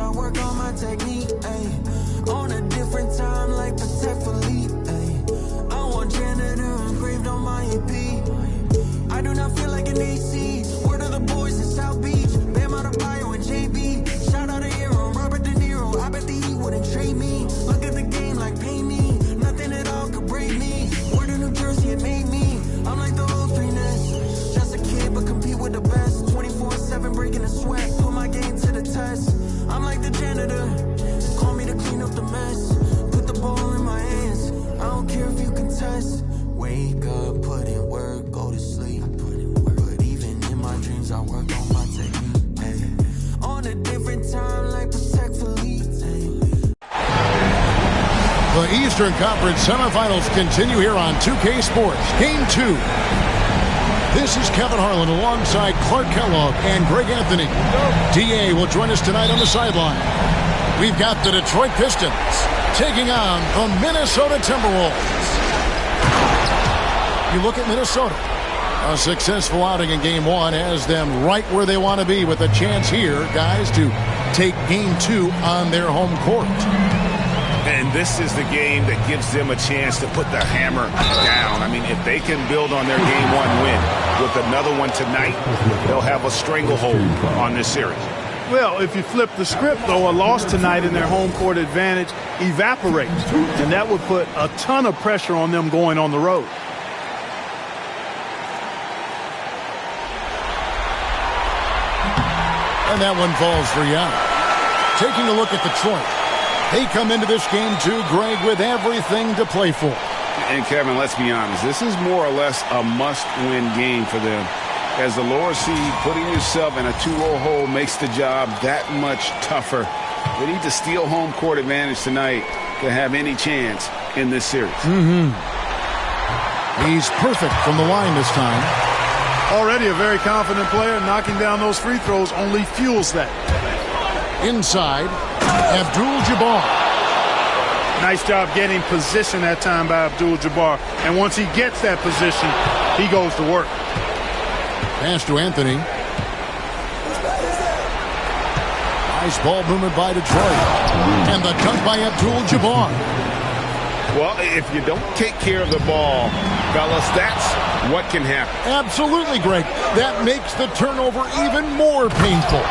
I work on my technique, ayy. On a different time like Protect Philippe, ayy. I want janitor engraved on my EP. I do not feel like an AC. Word of the boys in South Beach. Bam out of Bio and JB. Shout out to Hero, Robert De Niro. I bet the E wouldn't trade me. Look at the game like pay me. Nothing at all could break me. Word of New Jersey, it made me. I'm like the old 3ness. Just a kid, but compete with the best. 24/7 breaking a sweat. Put my game to the test. I'm like the janitor. Call me to clean up the mess. Put the ball in my hands. I don't care if you contest. Wake up, put in work, go to sleep. But even in my dreams, I work on my technique. Ay. On a different time, like Protect Philippe. The Eastern Conference semifinals continue here on 2K Sports. Game 2. This is Kevin Harlan alongside Clark Kellogg and Greg Anthony. DA will join us tonight on the sideline. We've got the Detroit Pistons taking on the Minnesota Timberwolves. You look at Minnesota. A successful outing in Game 1 has them right where they want to be with a chance here, guys, to take Game 2 on their home court. And this is the game that gives them a chance to put the hammer down. I mean, if they can build on their Game 1 win with another one tonight, they'll have a stranglehold on this series. Well, if you flip the script, though, a loss tonight in their home court advantage evaporates. And that would put a ton of pressure on them going on the road. And that one falls for Young. Taking a look at Detroit. They come into this game, too, Greg, with everything to play for. And, Kevin, let's be honest. This is more or less a must-win game for them. As the lower seed, putting yourself in a 2-0 hole makes the job that much tougher. They need to steal home court advantage tonight to have any chance in this series. He's perfect from the line this time. Already a very confident player. Knocking down those free throws only fuels that. Inside, Abdul-Jabbar. Nice job getting position that time by Abdul-Jabbar. And once he gets that position, he goes to work. Pass to Anthony. Nice ball movement by Detroit. And the dunk by Abdul-Jabbar. Well, if you don't take care of the ball, fellas, that's what can happen. Absolutely, Greg. That makes the turnover even more painful.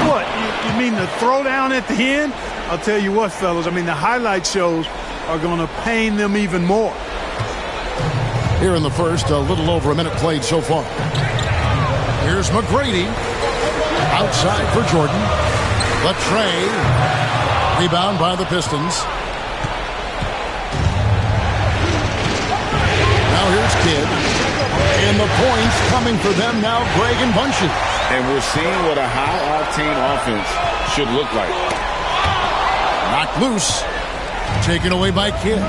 What? You mean the throwdown at the end? I'll tell you what, fellas. I mean, the highlight shows are going to pain them even more. Here in the first, a little over a minute played so far. Here's McGrady. Outside for Jordan. The tray. Rebound by the Pistons. Now here's Kidd. And the points coming for them now, Greg, in bunches. And we're seeing what a high-octane offense should look like. Knocked loose. Taken away by Kidd.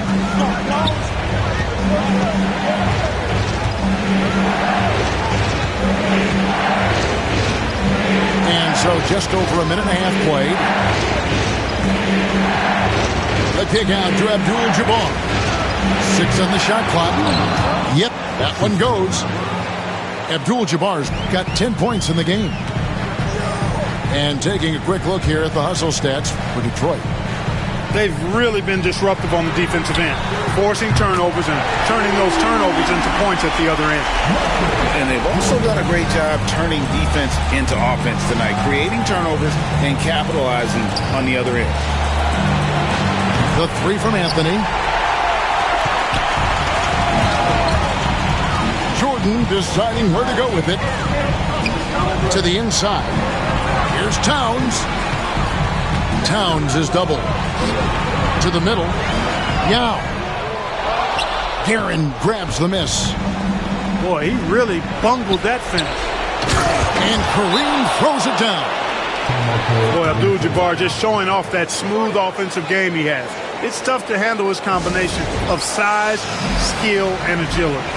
And so just over a minute and a half played. The kick out to Abdul-Jabbar. 6 on the shot clock. Yep, that one goes. Abdul-Jabbar's got 10 points in the game. And taking a quick look here at the hustle stats for Detroit. They've really been disruptive on the defensive end, forcing turnovers and turning those turnovers into points at the other end. And they've also done a great job turning defense into offense tonight, creating turnovers and capitalizing on the other end. The three from Anthony. Jordan deciding where to go with it. To the inside. Here's Towns. Towns is doubled. To the middle. Yao. Guerin grabs the miss. Boy, he really bungled that finish. And Kareem throws it down. Boy, Abdul-Jabbar just showing off that smooth offensive game he has. It's tough to handle his combination of size, skill, and agility.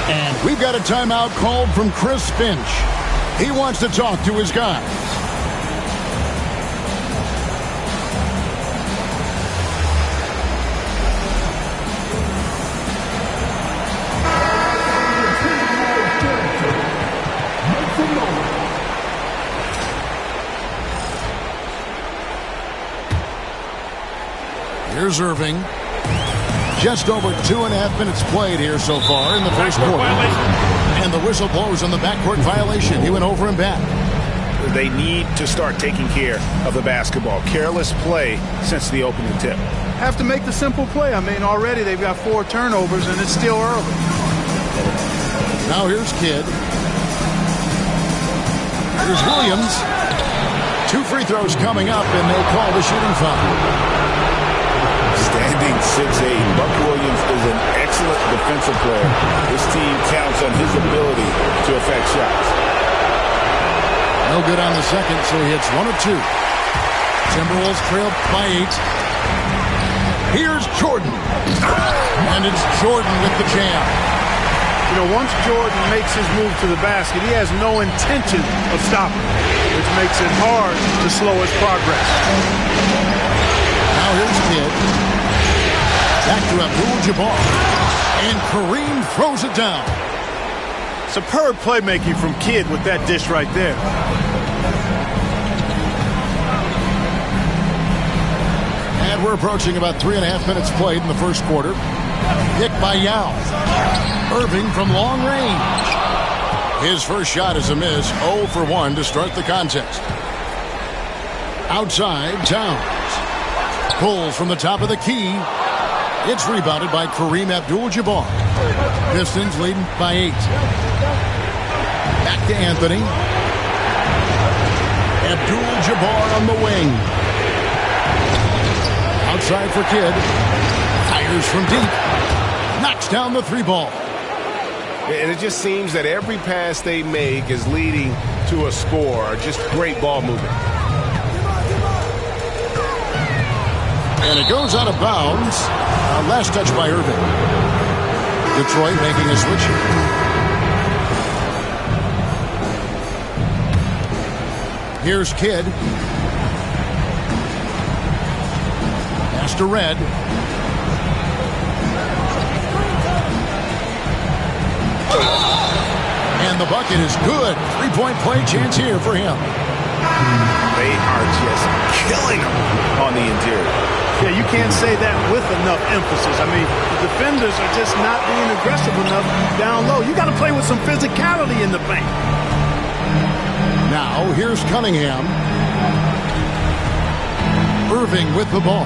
And we've got a timeout called from Chris Finch. He wants to talk to his guys. Here's Irving. Just over 2.5 minutes played here so far in the first quarter. And the whistle blows on the backcourt violation. He went over and back. They need to start taking care of the basketball. Careless play since the opening tip. Have to make the simple play. I mean, already they've got 4 turnovers, and it's still early. Now here's Kidd. Here's Williams. 2 free throws coming up, and they call the shooting foul. Standing 6'8", Buck Williams is an excellent defensive player. This team counts on his ability to affect shots. No good on the second, so he hits 1 of 2. Timberwolves trail by 8. Here's Jordan. And it's Jordan with the jam. You know, once Jordan makes his move to the basket, he has no intention of stopping, which makes it hard to slow his progress. Now here's Kidd. Back to Abdul-Jabbar. And Kareem throws it down. Superb playmaking from Kidd with that dish right there. And we're approaching about 3.5 minutes played in the first quarter. Pick by Yao. Irving from long range. His first shot is a miss. 0 for 1 to start the contest. Outside, Towns. Pulls from the top of the key. It's rebounded by Kareem Abdul-Jabbar. Pistons leading by 8. Back to Anthony. Abdul-Jabbar on the wing. Outside for Kidd. Fires from deep. Knocks down the 3 ball. And it just seems that every pass they make is leading to a score. Just great ball movement. And it goes out of bounds. Last touch by Irving. Detroit making a switch. Here's Kidd. Pass to Red. And the bucket is good. 3-point play chance here for him. They are just killing him on the interior. Yeah, you can't say that with enough emphasis. I mean, the defenders are just not being aggressive enough down low. You got to play with some physicality in the paint. Now, here's Cunningham. Irving with the ball.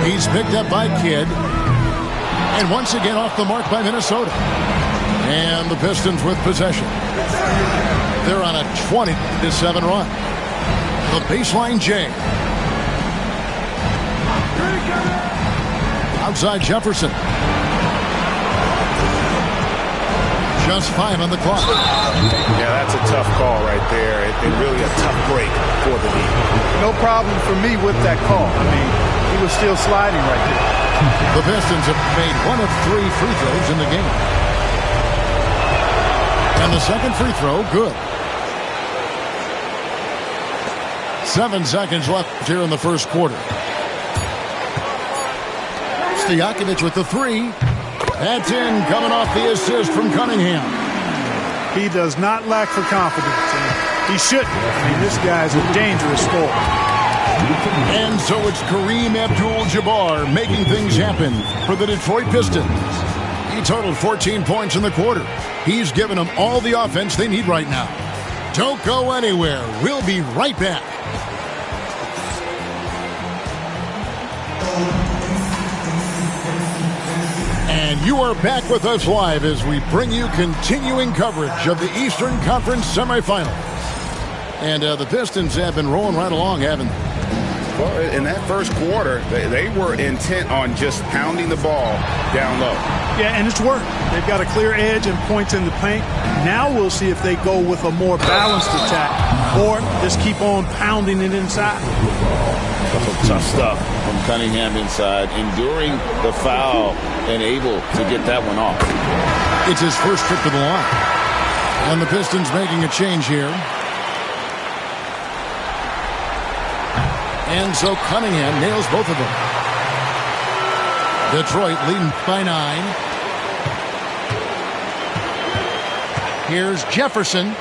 He's picked up by Kidd. And once again off the mark by Minnesota. And the Pistons with possession. They're on a 20-7 run. The baseline J. Outside Jefferson. Just 5 on the clock. Yeah, that's a tough call right there. And really a tough break for the lead. No problem for me with that call. I mean, he was still sliding right there. The Pistons have made 1 of 3 free throws in the game. And the second free throw, good. 7 seconds left here in the first quarter. Stojakovic with the 3. That's in, coming off the assist from Cunningham. He does not lack for confidence. He shouldn't. I mean, this guy's a dangerous scorer. And so it's Kareem Abdul-Jabbar making things happen for the Detroit Pistons. He totaled 14 points in the quarter. He's given them all the offense they need right now. Don't go anywhere. We'll be right back. And you are back with us live as we bring you continuing coverage of the Eastern Conference semifinals. And the Pistons have been rolling right along, haven't they? Well, in that first quarter, they were intent on just pounding the ball down low. Yeah, and it's worked. They've got a clear edge and points in the paint. Now we'll see if they go with a more balanced attack or just keep on pounding it inside. Some tough stuff from Cunningham inside, enduring the foul and able to get that one off. It's his first trip to the line. And the Pistons making a change here. And so Cunningham nails both of them. Detroit leading by 9. Here's Jefferson.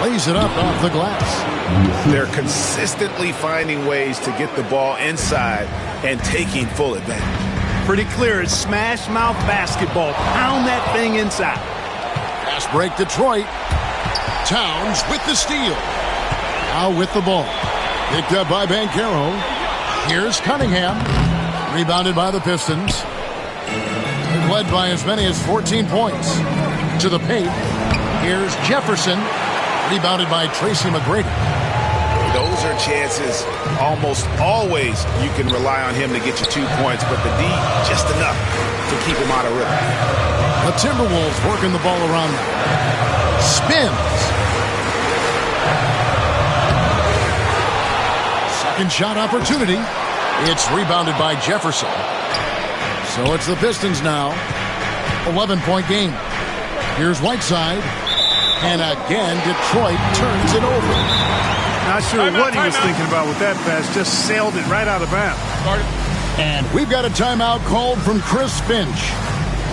Lays it up off the glass. They're consistently finding ways to get the ball inside and taking full advantage. Pretty clear. It's smash mouth basketball. Pound that thing inside. Fast break Detroit. Towns with the steal. Now with the ball. Picked up by Banchero. Here's Cunningham. Rebounded by the Pistons. They've led by as many as 14 points. To the paint. Here's Jefferson. Rebounded by Tracy McGrady. Those are chances almost always you can rely on him to get you 2 points, but the D just enough to keep him out of rhythm. The Timberwolves working the ball around them. Spins. Second shot opportunity. It's rebounded by Jefferson. So it's the Pistons now. 11-point game. Here's Whiteside. And again, Detroit turns it over. Not sure what he was thinking about with that pass. Just sailed it right out of bounds. And we've got a timeout called from Chris Finch.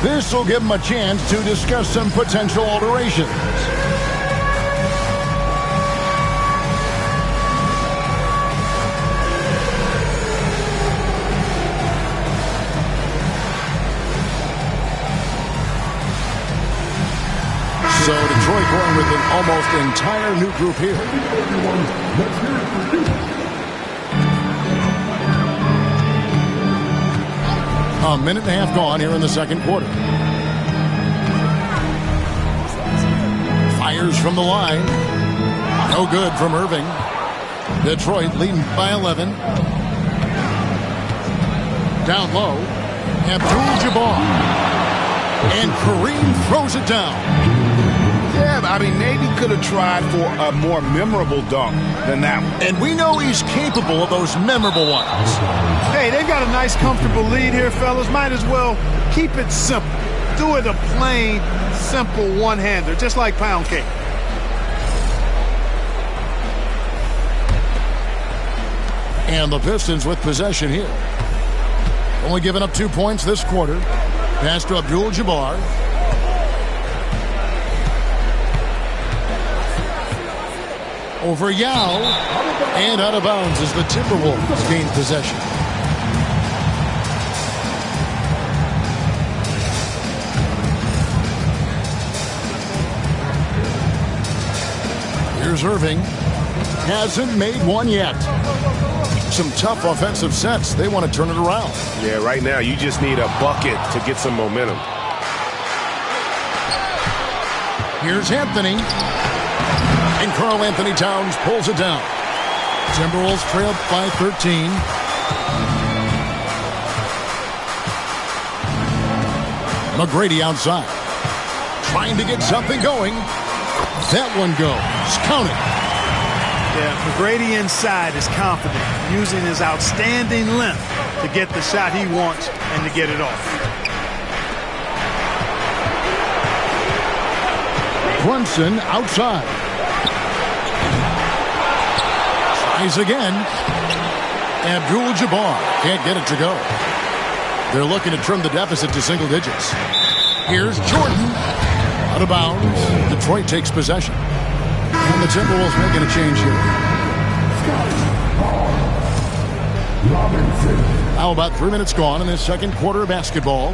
This will give him a chance to discuss some potential alterations. So Detroit going with an almost entire new group here. A minute and a half gone here in the second quarter. Fires from the line. No good from Irving. Detroit leading by 11. Down low. Abdul-Jabbar. And Kareem throws it down. Yeah, I mean, maybe could have tried for a more memorable dunk than that one. And we know he's capable of those memorable ones. Hey, they've got a nice, comfortable lead here, fellas. Might as well keep it simple. Do it a plain, simple one-hander, just like pound cake. And the Pistons with possession here. Only giving up 2 points this quarter. Pass to Abdul-Jabbar. Over Yao. And out of bounds as the Timberwolves gain possession. Here's Irving. Hasn't made one yet. Some tough offensive sets. They want to turn it around. Yeah, right now you just need a bucket to get some momentum. Here's Anthony. And Karl Anthony Towns pulls it down. Timberwolves trail by 13. McGrady outside. Trying to get something going. That one goes. Count it. Yeah, McGrady inside is confident, using his outstanding length to get the shot he wants and to get it off. Brunson outside. Tries again. Abdul-Jabbar can't get it to go. They're looking to trim the deficit to single digits. Here's Jordan. Out of bounds. Detroit takes possession. And the Timberwolves making a change here. Now about 3 minutes gone in this second quarter of basketball.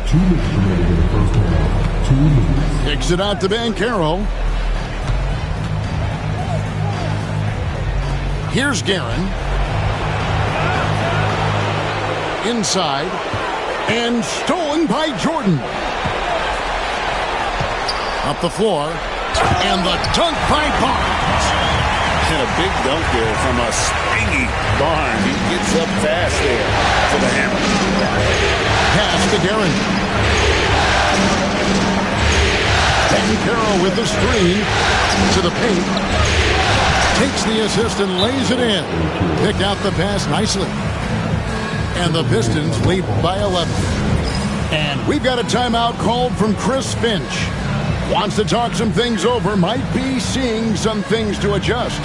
Kicks it out to Banchero. Here's Guerin. Inside. And stolen by Jordan. Up the floor. And the dunk by Barnes. And a big dunk there from a springy Barnes. He gets up fast there for the hammer. Pass to Guerin. Banchero with the screen to the paint. Takes the assist and lays it in. Picked out the pass nicely. And the Pistons lead by 11. And we've got a timeout called from Chris Finch. Wants to talk some things over. Might be seeing some things to adjust.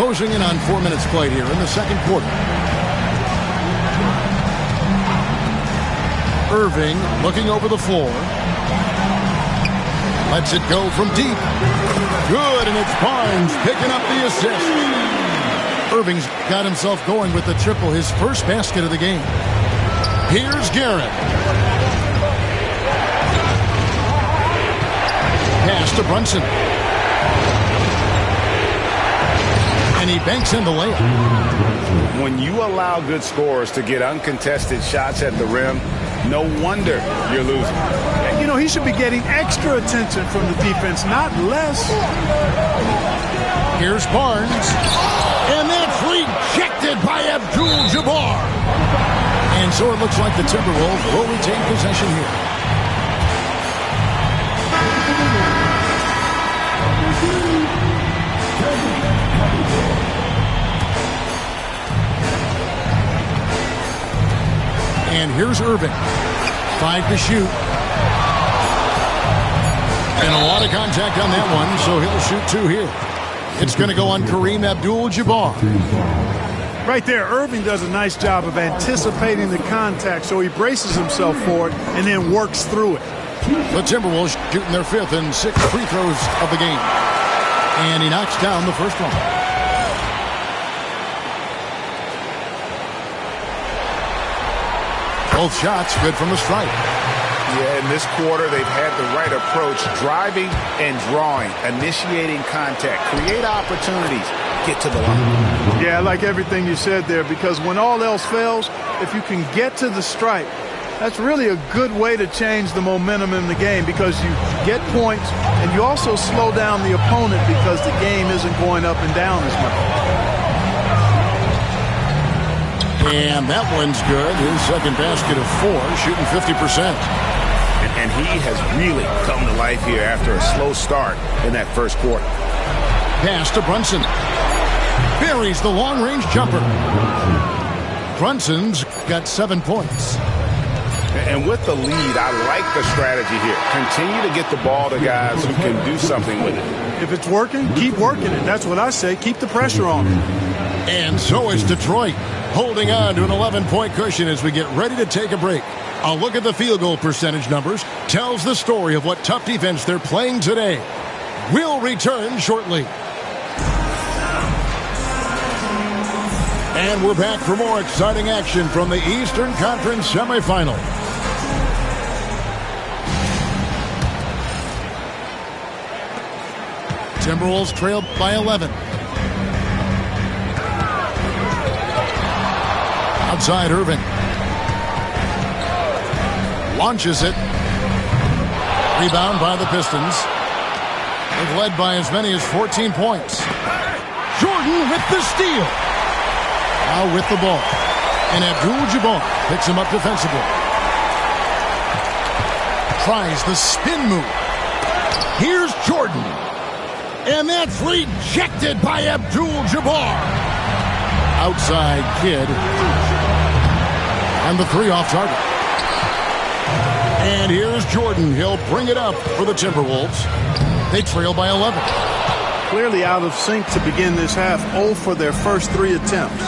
Closing in on 4 minutes played here in the second quarter. Irving looking over the floor. Lets it go from deep. Good, and it's Barnes picking up the assist. Irving's got himself going with the triple, his first basket of the game. Here's Garrett. Pass to Brunson. And he banks in the layup. When you allow good scorers to get uncontested shots at the rim, no wonder you're losing. You know, he should be getting extra attention from the defense, not less. Here's Barnes. And that's rejected by Abdul-Jabbar. And so it looks like the Timberwolves will retain possession here. And here's Irving. 5 to shoot. And a lot of contact on that one, so he'll shoot 2 here. It's going to go on Kareem Abdul-Jabbar. Right there, Irving does a nice job of anticipating the contact, so he braces himself for it and then works through it. The Timberwolves shooting their 5th and 6th free throws of the game. And he knocks down the first one. Both shots good from the stripe. Yeah, in this quarter, they've had the right approach, driving and drawing, initiating contact, create opportunities, get to the line. Yeah, I like everything you said there, because when all else fails, if you can get to the stripe, that's really a good way to change the momentum in the game, because you get points and you also slow down the opponent because the game isn't going up and down as much. And that one's good. His second basket of 4, shooting 50%. And he has really come to life here after a slow start in that first quarter. Pass to Brunson. Buries the long-range jumper. Brunson's got 7 points. And with the lead, I like the strategy here. Continue to get the ball to guys who can do something with it. If it's working, keep working it. That's what I say. Keep the pressure on. And so is Detroit, holding on to an 11-point cushion as we get ready to take a break. A look at the field goal percentage numbers tells the story of what tough defense they're playing today. We'll return shortly. And we're back for more exciting action from the Eastern Conference semifinal. Timberwolves trailed by 11. Outside Irving. Launches it. Rebound by the Pistons. They've led by as many as 14 points. Jordan with the steal. Now with the ball. And Abdul-Jabbar picks him up defensively. Tries the spin move. Here's Jordan. And that's rejected by Abdul-Jabbar. Outside Kid. And the 3 off target. And here's Jordan. He'll bring it up for the Timberwolves. They trail by 11. Clearly out of sync to begin this half. 0 for their first 3 attempts.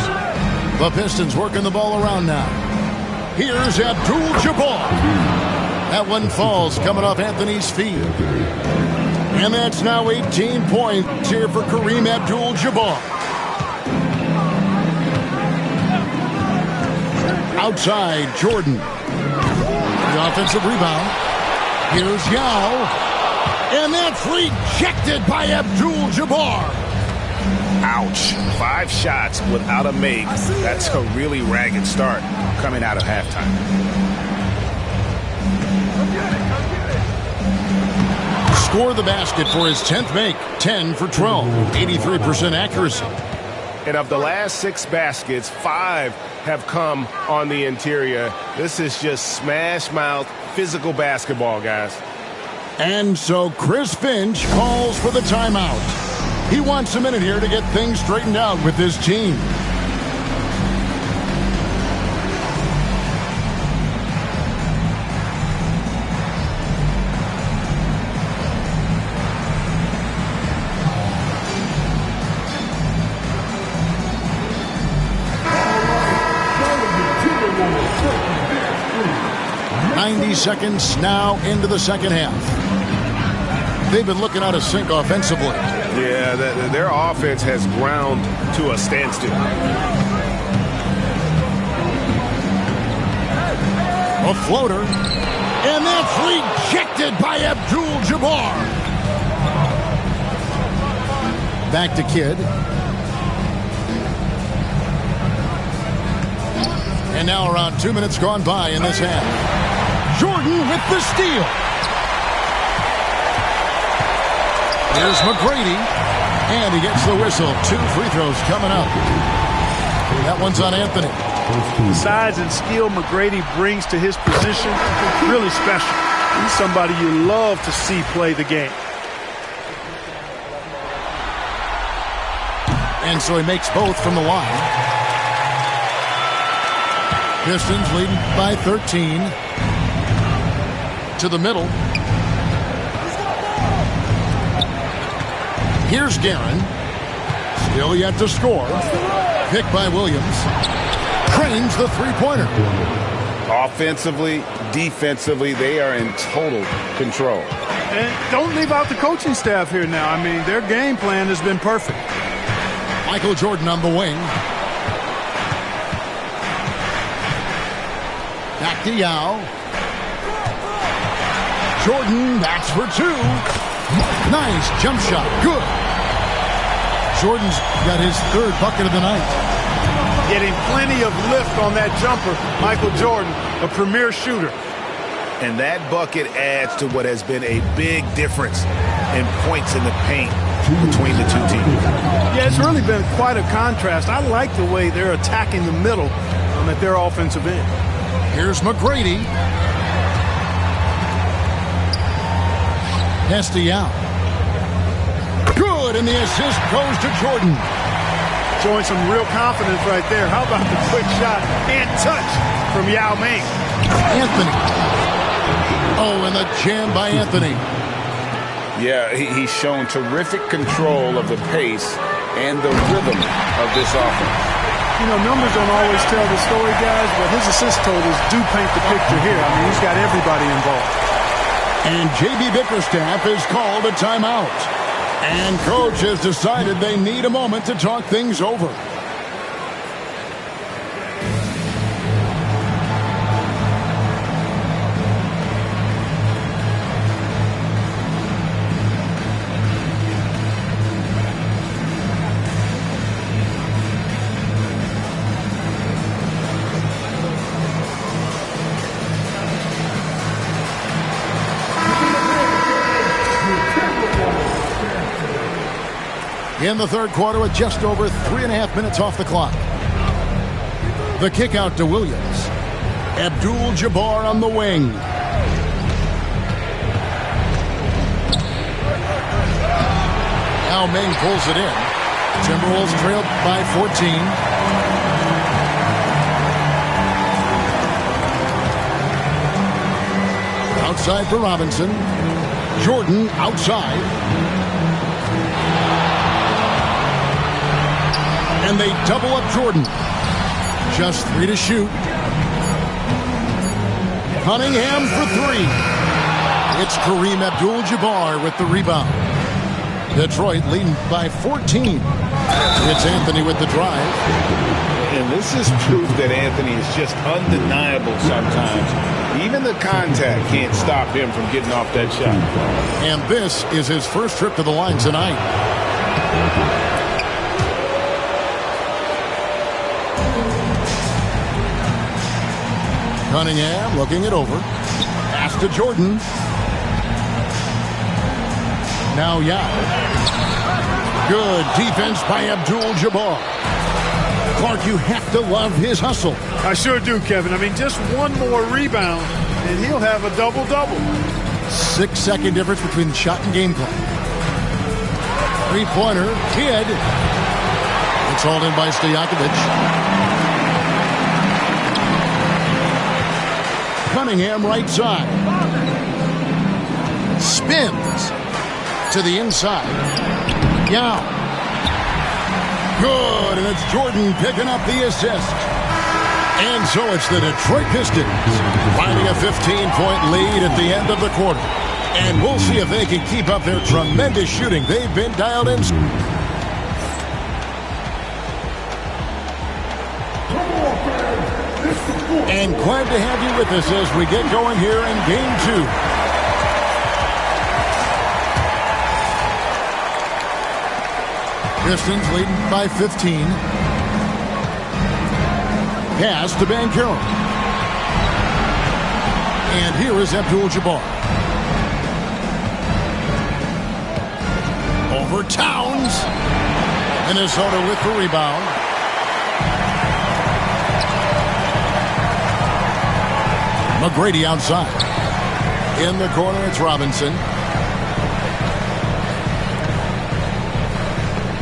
The Pistons working the ball around now. Here's Abdul-Jabbar. That one falls coming off Anthony's feet. And that's now 18 points here for Kareem Abdul-Jabbar. Outside, Jordan. The offensive rebound. Here's Yao. And that's rejected by Abdul-Jabbar. Ouch. 5 shots without a make. That's a really ragged start coming out of halftime. Score the basket for his 10th make. 10 for 12. 83% accuracy. And of the last 6 baskets, 5 have come on the interior. This is just smash mouth physical basketball, guys. And so Chris Finch calls for the timeout. He wants a minute here to get things straightened out with his team. 90 seconds now into the second half. They've been looking out of sync offensively. Yeah, their offense has ground to a standstill. A floater. And that's rejected by Abdul-Jabbar. Back to Kidd. And now around 2 minutes gone by in this half. Jordan with the steal. Here's McGrady. And he gets the whistle. 2 free throws coming up. That one's on Anthony. The size and skill McGrady brings to his position, really special. He's somebody you love to see play the game. And so he makes both from the line. Pistons leading by 13. To the middle. Here's Guerin. Still yet to score. Picked by Williams. Cranes the three-pointer. Offensively, defensively, they are in total control. And don't leave out the coaching staff here now. I mean, their game plan has been perfect. Michael Jordan on the wing. Back to Yao. Jordan, that's for 2. Nice jump shot. Good. Jordan's got his 3rd bucket of the night. Getting plenty of lift on that jumper. Michael Jordan, a premier shooter. And that bucket adds to what has been a big difference in points in the paint between the two teams. Yeah, it's really been quite a contrast. I like the way they're attacking the middle at their offensive end. Here's McGrady. Yao. Good, and the assist goes to Jordan. Showing some real confidence right there. How about the quick shot and touch from Yao Ming? Anthony. Oh, and the jam by Anthony. Yeah, he's shown terrific control of the pace and the rhythm of this offense. You know, numbers don't always tell the story, guys, but his assist totals do paint the picture here. I mean, he's got everybody involved. And J.B. Bickerstaff has called a timeout. And coach has decided they need a moment to talk things over. In the third quarter with just over 3.5 minutes off the clock. The kick out to Williams. Abdul-Jabbar on the wing. Yao Ming pulls it in. Timberwolves trailed by 14. Outside for Robinson. Jordan outside. And they double up Jordan. Just 3 to shoot. Cunningham for 3. It's Kareem Abdul-Jabbar with the rebound. Detroit leading by 14. It's Anthony with the drive. And this is proof that Anthony is just undeniable sometimes. Even the contact can't stop him from getting off that shot. And this is his first trip to the line tonight. Cunningham looking it over. Pass to Jordan. Now Yao. Good defense by Abdul-Jabbar. Clark, you have to love his hustle. I sure do, Kevin. I mean, just one more rebound, and he'll have a double-double. 6-second difference between the shot and game clock. Three-pointer. Kidd. It's hauled in by Stojakovic. Cunningham right side. Spins to the inside. Yao. Good, and it's Jordan picking up the assist. And so it's the Detroit Pistons finding a 15-point lead at the end of the quarter. And we'll see if they can keep up their tremendous shooting. They've been dialed in. And glad to have you with us as we get going here in Game 2. Pistons leading by 15. Pass to Banchero. And here is Abdul-Jabbar. Over Towns. Minnesota with the rebound. McGrady outside. In the corner, it's Robinson.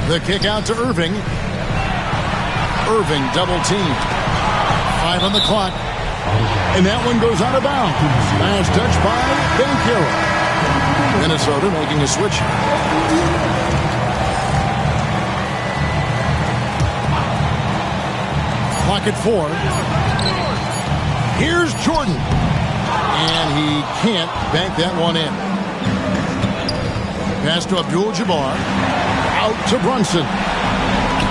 The kick out to Irving. Irving double teamed. 5 on the clock. And that one goes out of bounds. Last touch by Banchero. Minnesota making a switch. Clock at 4. Here's Jordan. And he can't bank that one in. Pass to Abdul-Jabbar. Out to Brunson.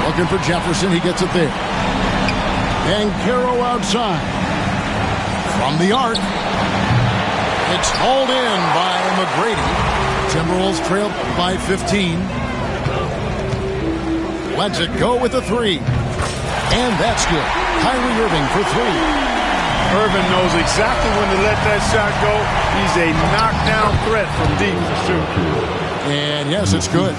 Looking for Jefferson. He gets it there. Banchero outside. From the arc. It's hauled in by McGrady. Timberwolves trail by 15. Lets it go with a 3. And that's good. Kyrie Irving for 3. Irvin knows exactly when to let that shot go. He's a knockdown threat from deep. And yes, it's good.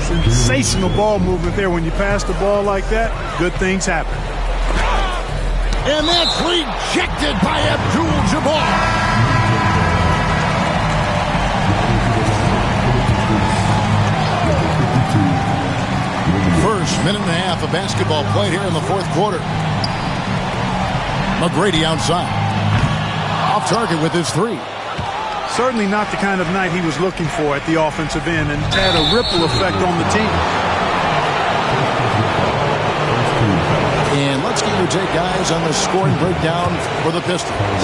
Sensational ball movement there. When you pass the ball like that, good things happen. And that's rejected by Abdul-Jabbar. First minute and a half of basketball played here in the fourth quarter. McGrady outside. Off target with his 3. Certainly not the kind of night he was looking for at the offensive end, and had a ripple effect on the team. And let's get your take, guys, on the scoring breakdown for the Pistons.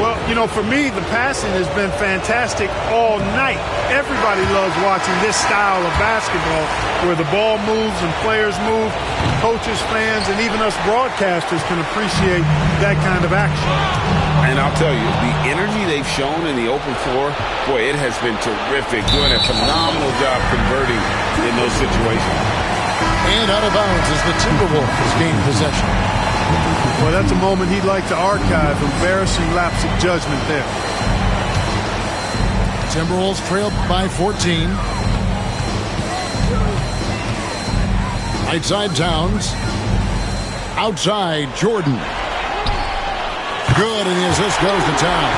Well, you know, for me, the passing has been fantastic all night. Everybody loves watching this style of basketball where the ball moves and players move. Coaches, fans, and even us broadcasters can appreciate that kind of action. And I'll tell you, the energy they've shown in the open floor, boy, it has been terrific. Doing a phenomenal job converting in those situations. And out of bounds as the Timberwolves gain possession. Well, that's a moment he'd like to archive. Embarrassing lapse of judgment there. Timberwolves trail by 14. Right side Towns. Outside Jordan. Good, and the assist goes to Towns.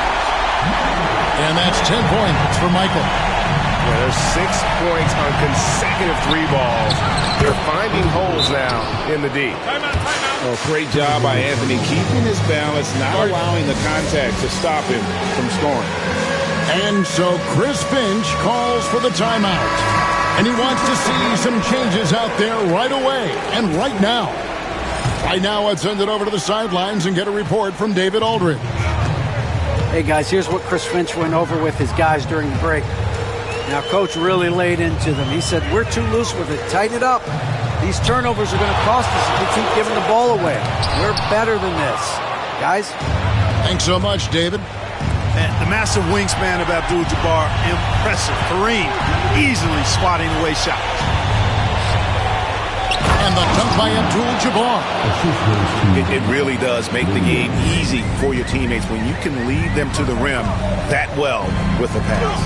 And that's 10 points for Michael. Yeah, there's 6 points on consecutive 3 balls. They're finding holes now in the D. Oh, great job by Anthony keeping his balance, not allowing the contact to stop him from scoring. And so Chris Finch calls for the timeout. And he wants to see some changes out there right away and right now. Right now, let's send it over to the sidelines and get a report from David Aldridge. Hey, guys, here's what Chris Finch went over with his guys during the break. Now, Coach really laid into them. He said, we're too loose with it. Tighten it up. These turnovers are going to cost us if we keep giving the ball away. We're better than this. Guys? Thanks so much, David. And the massive wingspan of Abdul-Jabbar, impressive. Kareem easily swatting away shots. And the dunk by Abdul-Jabbar. It really does make the game easy for your teammates when you can lead them to the rim that well with the pass.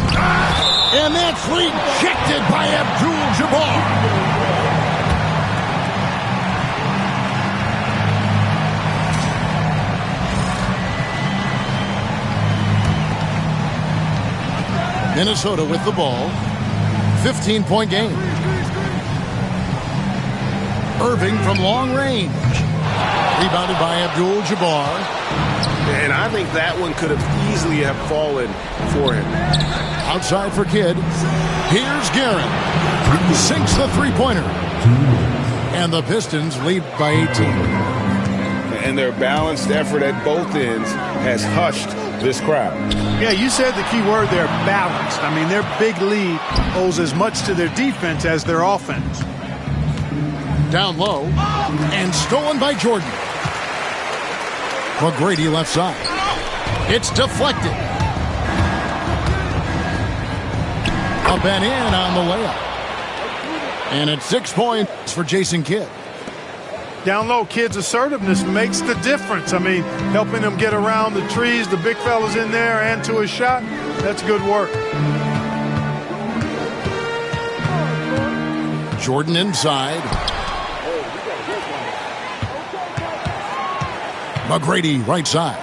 And that's rejected by Abdul-Jabbar. Minnesota with the ball. 15-point game. Irving from long range. Rebounded by Abdul-Jabbar. And I think that one could have easily have fallen for him. Outside for Kidd. Here's Guerin. Sinks the three-pointer. And the Pistons lead by 18. and their balanced effort at both ends has hushed this crowd. Yeah, you said the key word there, balanced. I mean, their big lead owes as much to their defense as their offense. Down low, and stolen by Jordan. McGrady left side. It's deflected. Up and in on the layup. And it's 6 points for Jason Kidd. Down low, Kidd's assertiveness makes the difference. I mean, helping him get around the trees, the big fellas in there, and to his shot, that's good work. Jordan inside. McGrady right side.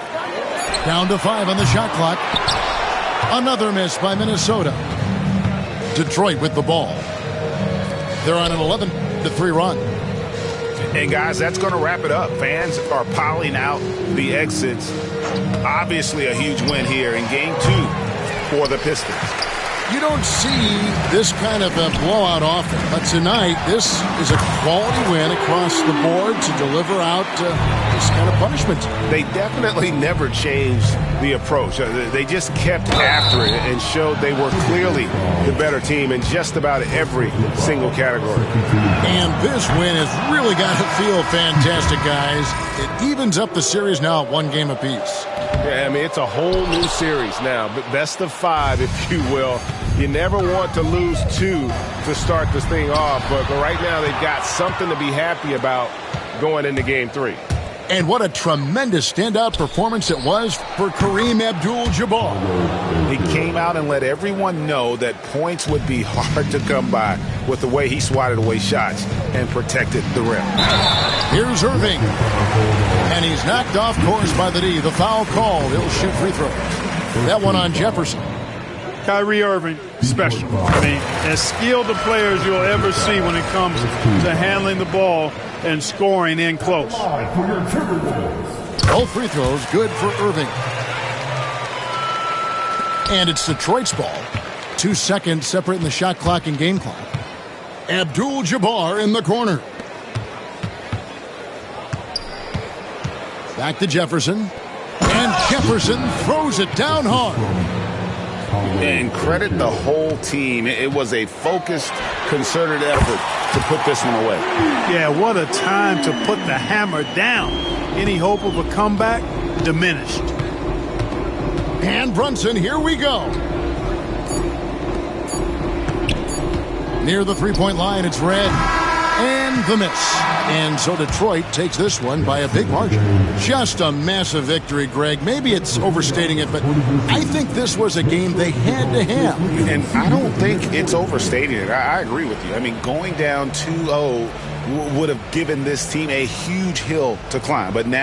Down to 5 on the shot clock. Another miss by Minnesota. Detroit with the ball. They're on an 11-3 run. And guys, that's going to wrap it up. Fans are piling out the exits. Obviously a huge win here in game 2 for the Pistons. You don't see this kind of a blowout often, but tonight this is a quality win across the board to deliver out this kind of punishment. They definitely never changed the approach. They just kept after it and showed they were clearly the better team in just about every single category. And this win has really got to feel fantastic, guys. It evens up the series now at 1 game apiece. Yeah, I mean, it's a whole new series now, but best of 5, if you will. You never want to lose 2 to start this thing off, but right now they've got something to be happy about going into game 3. And what a tremendous standout performance it was for Kareem Abdul-Jabbar. He came out and let everyone know that points would be hard to come by with the way he swatted away shots and protected the rim. Here's Irving. And he's knocked off course by the D. The foul called. He'll shoot free throws. That one on Jefferson. Kyrie Irving, special. I mean, as skilled a player as you'll ever see when it comes to handling the ball and scoring in close. Both free throws good for Irving. And it's Detroit's ball. 2 seconds separating the shot clock and game clock. Abdul-Jabbar in the corner. Back to Jefferson. And Jefferson throws it down hard. And credit the whole team. It was a focused, concerted effort to put this one away. Yeah, what a time to put the hammer down. Any hope of a comeback diminished. And Brunson, here we go. Near the three-point line, it's red. And the miss. And so Detroit takes this one by a big margin. Just a massive victory, Greg. Maybe it's overstating it, but I think this was a game they had to have. And I don't think it's overstating it. I agree with you. I mean, going down 2-0 would have given this team a huge hill to climb. But now